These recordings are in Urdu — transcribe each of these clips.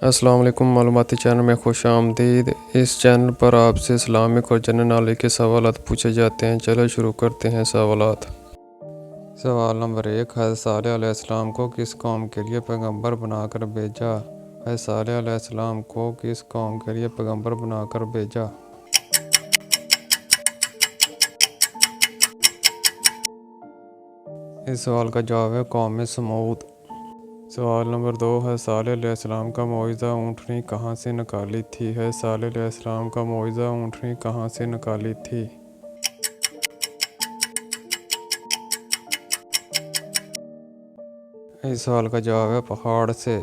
السلام علیکم، معلوماتی چینل میں خوش آمدید۔ اس چینل پر آپ سے اسلامک اور جنرل نالج کے سوالات پوچھے جاتے ہیں۔ چلو شروع کرتے ہیں سوالات۔ سوال نمبر 1، حضرت صالح علیہ السلام کو کس قوم کے لیے پیغمبر بنا کر بھیجا؟ حضرت صالح علیہ السلام کو کس قوم کے لیے پیغمبر بنا کر بھیجا؟ اس سوال کا جواب ہے قوم سمود۔ سوال نمبر 2، حضرت صالح علیہ السلام کا معجزہ اونٹنی کہاں سے نکالی تھی؟ حضرت صالح علیہ السلام کا معجزہ اونٹنی کہاں سے نکالی تھی؟ اس سوال کا جواب ہے پہاڑ سے۔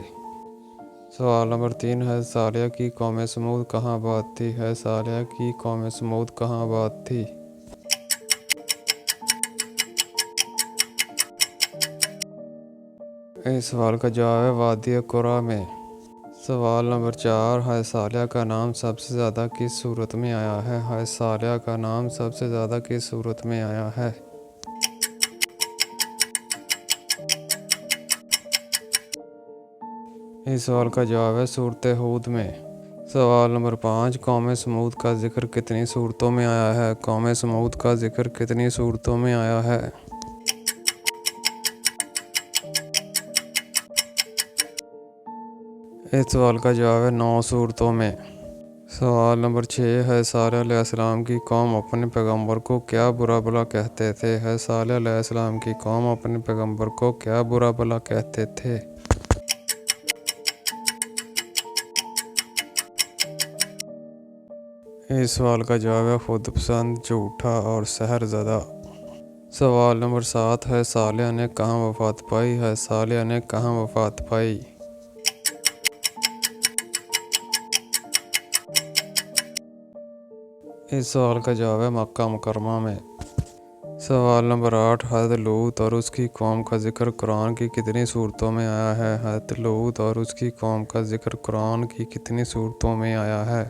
سوال نمبر 3، حضرت صالح کی قوم سمود کہاں آباد تھی؟ حضرت صالح کی قوم سمود کہاں آباد تھی؟ اس سوال کا جواب ہے وادی قرا میں۔ سوال نمبر 4، حضرت صالح کا نام سب سے زیادہ کس صورت میں آیا ہے؟ حضرت صالح کا نام سب سے زیادہ کس صورت میں آیا ہے؟ اس سوال کا جواب ہے سورۃ ہود میں۔ سوال نمبر 5، قوم سمود کا ذکر کتنی صورتوں میں آیا ہے؟ قوم سمود کا ذکر کتنی صورتوں میں آیا ہے؟ اس سوال کا جواب ہے 9 صورتوں میں۔ سوال نمبر 6، حضرت صالح علیہ السلام کی قوم اپنے پیغمبر کو کیا برا بھلا کہتے تھے؟ حضرت صالح علیہ السلام کی قوم اپنے پیغمبر کو کیا برا بھلا کہتے تھے؟ اس سوال کا جواب ہے خود پسند، جھوٹا اور سحر زدہ۔ سوال نمبر 7، حضرت صالح نے کہاں وفات پائی؟ حضرت صالح نے کہاں وفات پائی؟ اس سوال کا جواب ہے مکہ مکرمہ میں۔ سوال نمبر 8، حضرت لوط اور اس کی قوم کا ذکر قرآن کی کتنی صورتوں میں آیا ہے؟ حضرت لوط اور اس کی قوم کا ذکر قرآن کی کتنی صورتوں میں آیا ہے؟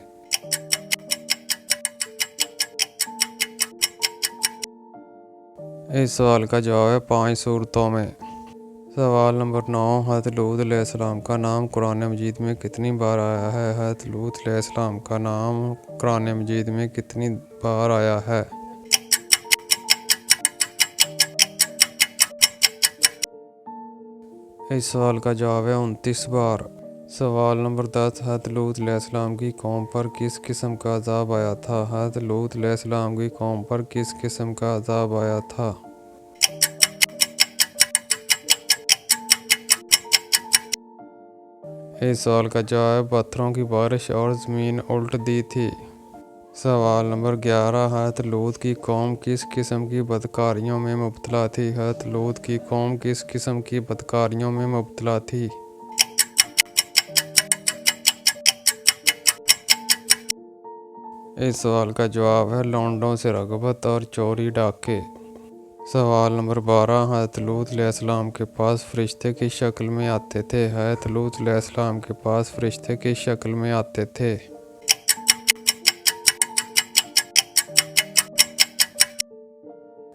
اس سوال کا جواب ہے 5 صورتوں میں۔ سوال نمبر 9، حضرت لوط علیہ السلام کا نام قرآن مجید میں کتنی بار آیا ہے؟ حضرت لوط علیہ السلام کا نام قرآن مجید میں کتنی بار آیا ہے؟ اس سوال کا جواب ہے 29 بار۔ سوال نمبر 10، حضرت لوط علیہ السلام کی قوم پر کس قسم کا عذاب آیا تھا؟ حضرت لوط علیہ السلام کی قوم پر کس قسم کا عذاب آیا تھا؟ اس سوال کا جواب ہے پتھروں کی بارش اور زمین الٹ دی تھی۔ سوال نمبر 11، حضرت لوط کی قوم کس قسم کی بدکاریوں میں مبتلا تھی؟ حضرت لوط کی قوم کس قسم کی بدکاریوں میں مبتلا تھی؟ اس سوال کا جواب ہے لونڈوں سے رغبت اور چوری ڈاکے۔ سوال نمبر 12، حضرت لوط علیہ السلام کے پاس فرشتے کی شکل میں آتے تھے؟ حضرت لوط علیہ السلام کے پاس فرشتے کی شکل میں آتے تھے؟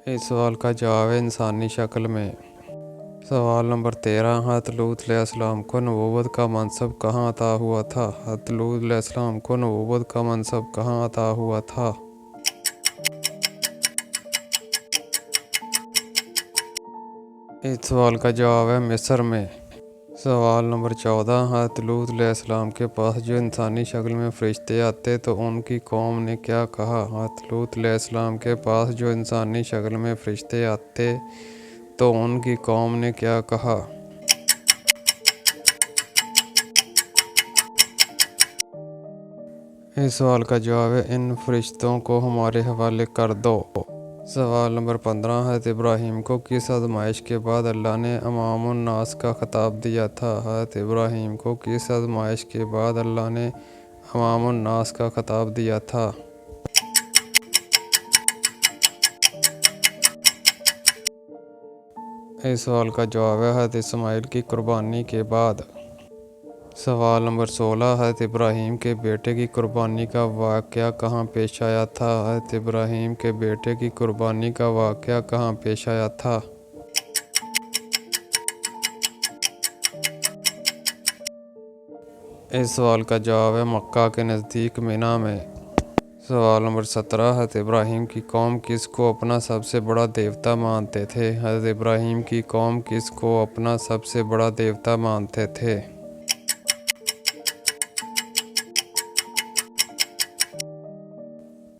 اس سوال کا جواب ہے انسانی شکل میں۔ سوال نمبر 13، حضرت لوط علیہ السلام کو نبوت کا منصب کہاں عطا ہوا تھا؟ حضرت لوط علیہ السلام کو نبوت کا منصب کہاں عطا ہوا تھا؟ اس سوال کا جواب ہے مصر میں۔ سوال نمبر 14، حضرت لوط علیہ السلام کے پاس جو انسانی شکل میں فرشتے آتے تو ان کی قوم نے کیا کہا؟ حضرت لوط علیہ السلام کے پاس جو انسانی شکل میں فرشتے آتے تو ان کی قوم نے کیا کہا؟ اس سوال کا جواب ہے ان فرشتوں کو ہمارے حوالے کر دو۔ سوال نمبر 15، حضرت ابراہیم کو کس آزمائش کے بعد اللہ نے امام الناس کا خطاب دیا تھا؟ حضرت ابراہیم کو کس آزمائش کے بعد اللہ نے امام الناس کا خطاب دیا تھا؟ اس سوال کا جواب ہے حضرت اسماعیل کی قربانی کے بعد۔ سوال نمبر 16، حضرت ابراہیم کے بیٹے کی قربانی کا واقعہ کہاں پیش آیا تھا؟ حضرت ابراہیم کے بیٹے کی قربانی کا واقعہ کہاں پیش آیا تھا؟ اس سوال کا جواب ہے مکہ کے نزدیک مینا میں۔ سوال نمبر 17، حضرت ابراہیم کی قوم کس کو اپنا سب سے بڑا دیوتا مانتے تھے؟ حضرت ابراہیم کی قوم کس کو اپنا سب سے بڑا دیوتا مانتے تھے؟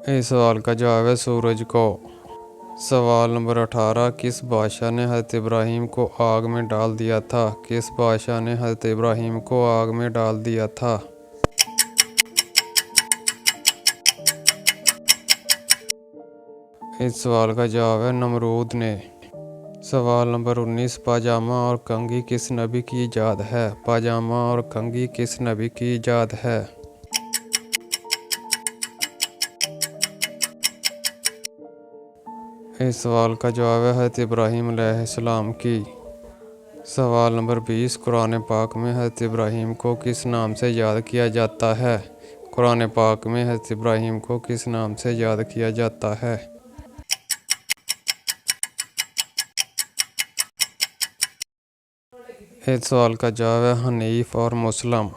اس سوال کا جواب ہے سورج کو۔ سوال نمبر 18، کس بادشاہ نے حضرت ابراہیم کو آگ میں ڈال دیا تھا؟ کس بادشاہ نے حضرت ابراہیم کو آگ میں ڈال دیا تھا؟ اس سوال کا جواب ہے نمرود نے۔ سوال نمبر 19، پاجامہ اور کنگھی کس نبی کی ایجاد ہے؟ پاجامہ اور کنگھی کس نبی کی ایجاد ہے؟ اس سوال کا جواب ہے حضرت ابراہیم علیہ السلام کی۔ سوال نمبر 20، قرآن پاک میں حضرت ابراہیم کو کس نام سے یاد کیا جاتا ہے؟ قرآن پاک میں حضرت ابراہیم کو کس نام سے یاد کیا جاتا ہے؟ اس سوال کا جواب ہے حنیف اور مسلم۔